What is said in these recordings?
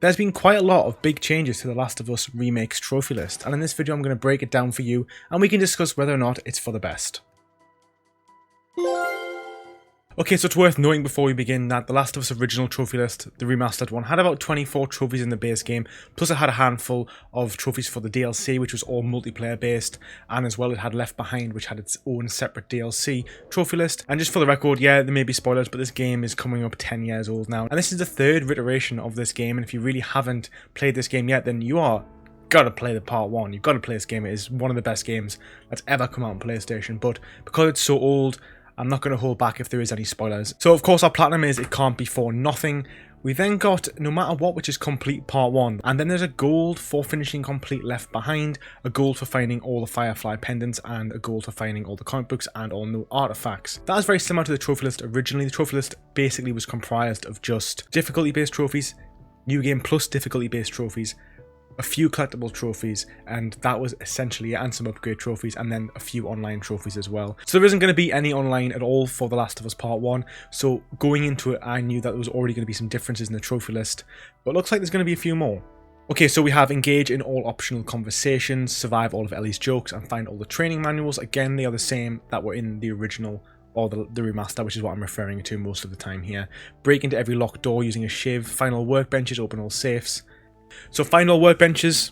There's been quite a lot of big changes to The Last of Us Remake's trophy list, and in this video I'm going to break it down for you and we can discuss whether or not it's for the best. Okay, so it's worth noting before we begin that The Last of Us original trophy list, the remastered one, had about 24 trophies in the base game, plus it had a handful of trophies for the DLC, which was all multiplayer based, and as well it had Left Behind, which had its own separate DLC trophy list. And just for the record, yeah, there may be spoilers, but this game is coming up 10 years old now, and this is the third iteration of this game, and if you really haven't played this game yet, then you are gotta play the part 1. You've got to play this game. It is one of the best games that's ever come out on PlayStation, but because it's so old, I'm not going to hold back if there is any spoilers. So of course our platinum is It Can't Be For Nothing. We then got No Matter What, which is complete part 1. And then there's a gold for finishing complete Left Behind, a gold for finding all the Firefly pendants, and a gold for finding all the comic books and all new artifacts. That is very similar to the trophy list originally. The trophy list basically was comprised of just difficulty based trophies, new game plus difficulty based trophies, a few collectible trophies, and that was essentially it, and some upgrade trophies, and then a few online trophies as well. So there isn't going to be any online at all for The Last of Us Part 1, so going into it I knew that there was already going to be some differences in the trophy list, but it looks like there's going to be a few more. Okay, so we have engage in all optional conversations, survive all of Ellie's jokes, and find all the training manuals. Again, they are the same that were in the original or the remaster, which is what I'm referring to most of the time here. Break into every locked door using a shiv, find all workbenches, open all safes. So find all workbenches.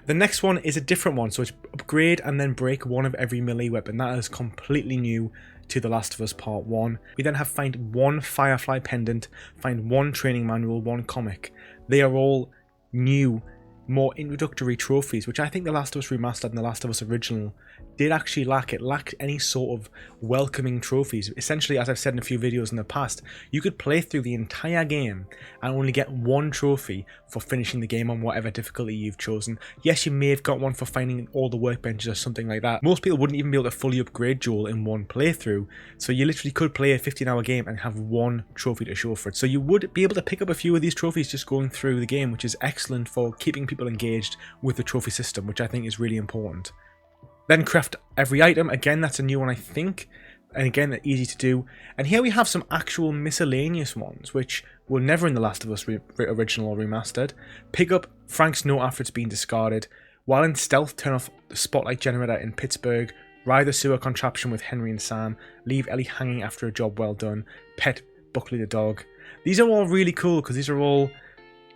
The next one is a different one, so it's upgrade and then break one of every melee weapon. That is completely new to The Last of Us Part 1. We then have find one Firefly pendant, find one training manual, one comic. They are all new, more introductory trophies, which I think The Last of Us Remastered and The Last of Us Original did actually lack. It lacked any sort of welcoming trophies. Essentially, as I've said in a few videos in the past, you could play through the entire game and only get one trophy for finishing the game on whatever difficulty you've chosen. Yes, you may have got one for finding all the workbenches or something like that. Most people wouldn't even be able to fully upgrade Joel in one playthrough, so you literally could play a 15-hour game and have one trophy to show for it. So you would be able to pick up a few of these trophies just going through the game, which is excellent for keeping people engaged with the trophy system, which I think is really important. Then craft every item. Again, that's a new one I think, and again they're easy to do. And here we have some actual miscellaneous ones which were never in The Last of Us original or remastered. Pick up Frank's note after it's been discarded. While in stealth, turn off the spotlight generator in Pittsburgh. Ride the sewer contraption with Henry and Sam. Leave Ellie hanging after a job well done. Pet Buckley the dog. These are all really cool because these are all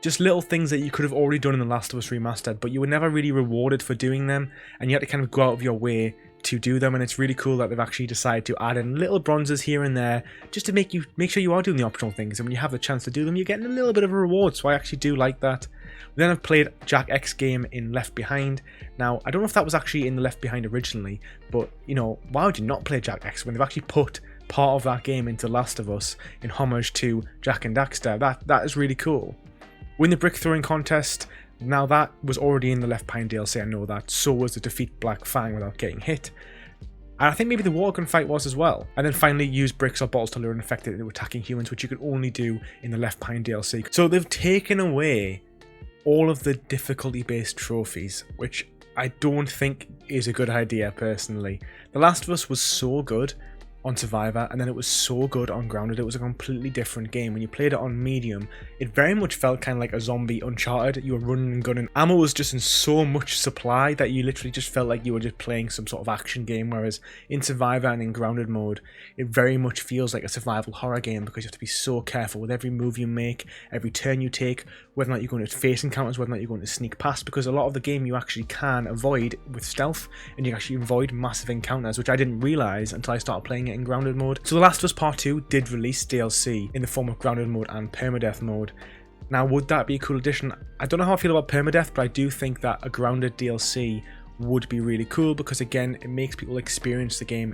just little things that you could have already done in The Last of Us Remastered, but you were never really rewarded for doing them, and you had to kind of go out of your way to do them. And it's really cool that they've actually decided to add in little bronzes here and there just to make sure you are doing the optional things, and when you have the chance to do them, you're getting a little bit of a reward. So I actually do like that. Then I've played Jack X game in Left Behind. Now I don't know if that was actually in the Left Behind originally, but you know, why would you not play Jack X when they've actually put part of that game into Last of Us in homage to Jack and Daxter? That is really cool. Win the brick throwing contest. Now that was already in the Left Behind DLC, I know that. So was the defeat Black Fang without getting hit. And I think maybe the water gun fight was as well. And then finally use bricks or bottles to lure an infected into attacking humans, which you could only do in the Left Behind DLC. So they've taken away all of the difficulty based trophies, which I don't think is a good idea personally. The Last of Us was so good on Survivor, and then it was so good on Grounded. It was a completely different game. When you played it on medium, it very much felt kind of like a zombie Uncharted. You were running and gunning. Ammo was just in so much supply that you literally just felt like you were just playing some sort of action game, whereas in Survivor and in Grounded mode, it very much feels like a survival horror game because you have to be so careful with every move you make, every turn you take, whether or not you're going to face encounters, whether or not you're going to sneak past, because a lot of the game you actually can avoid with stealth, and you can actually avoid massive encounters, which I didn't realise until I started playing it in Grounded mode. So The Last of Us Part 2 did release DLC in the form of Grounded mode and Permadeath mode. Now, would that be a cool addition? I don't know how I feel about Permadeath, but I do think that a Grounded DLC would be really cool because, again, it makes people experience the game,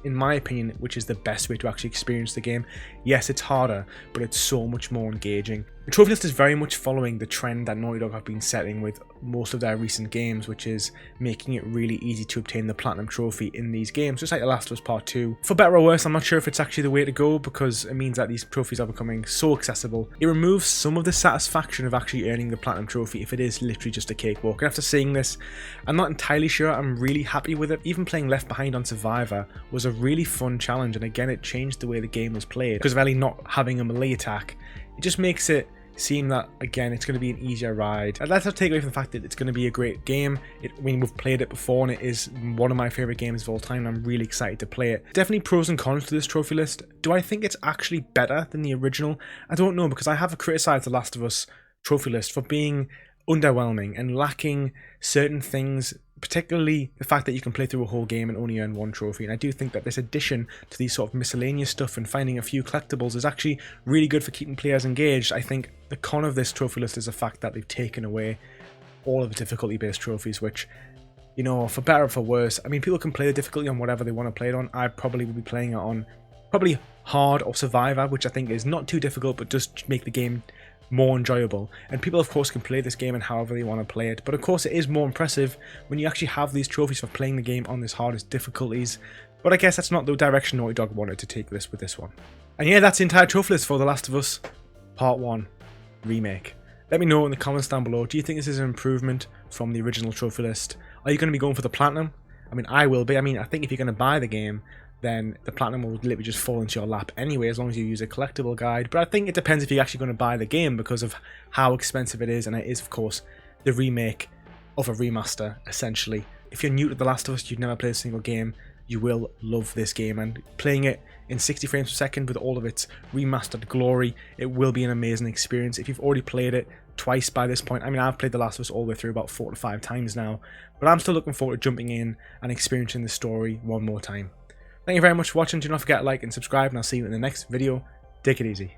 in my opinion, which is the best way to actually experience the game. Yes, it's harder, but it's so much more engaging. The trophy list is very much following the trend that Naughty Dog have been setting with most of their recent games, which is making it really easy to obtain the Platinum Trophy in these games, just like The Last of Us Part 2. For better or worse, I'm not sure if it's actually the way to go, because it means that these trophies are becoming so accessible. It removes some of the satisfaction of actually earning the Platinum Trophy if it is literally just a cakewalk. And after seeing this, I'm not entirely sure I'm really happy with it. Even playing Left Behind on Survivor was a really fun challenge, and again, it changed the way the game was played. Because of Ellie not having a melee attack, it just makes it seem that, again, it's going to be an easier ride. And let's not take away from the fact that it's going to be a great game. I mean, we've played it before, and it is one of my favourite games of all time. I'm really excited to play it. Definitely pros and cons to this trophy list. Do I think it's actually better than the original? I don't know, because I have criticised The Last of Us trophy list for being underwhelming and lacking certain things, particularly the fact that you can play through a whole game and only earn one trophy. And I do think that this addition to these sort of miscellaneous stuff and finding a few collectibles is actually really good for keeping players engaged. I think the con of this trophy list is the fact that they've taken away all of the difficulty based trophies, which, you know, for better or for worse, I mean, people can play the difficulty on whatever they want to play it on. I probably would be playing it on probably hard or survivor, which I think is not too difficult but does make the game more enjoyable. And people, of course, can play this game and however they want to play it, but of course it is more impressive when you actually have these trophies for playing the game on this hardest difficulties. But I guess that's not the direction Naughty Dog wanted to take this with this one. And yeah, that's the entire trophy list for The Last of Us Part 1 Remake. Let me know in the comments down below, do you think this is an improvement from the original trophy list? Are you going to be going for the platinum? I mean, I will be. I mean, I think if you're going to buy the game, then the platinum will literally just fall into your lap anyway, as long as you use a collectible guide. But I think it depends if you're actually going to buy the game because of how expensive it is, and it is, of course, the remake of a remaster, essentially. If you're new to The Last of Us, you've never played a single game, you will love this game, and playing it in 60 frames per second with all of its remastered glory, it will be an amazing experience. If you've already played it twice by this point, I mean, I've played The Last of Us all the way through about 4 to 5 times now, but I'm still looking forward to jumping in and experiencing the story one more time. Thank you very much for watching. Do not forget to like and subscribe, and I'll see you in the next video. Take it easy.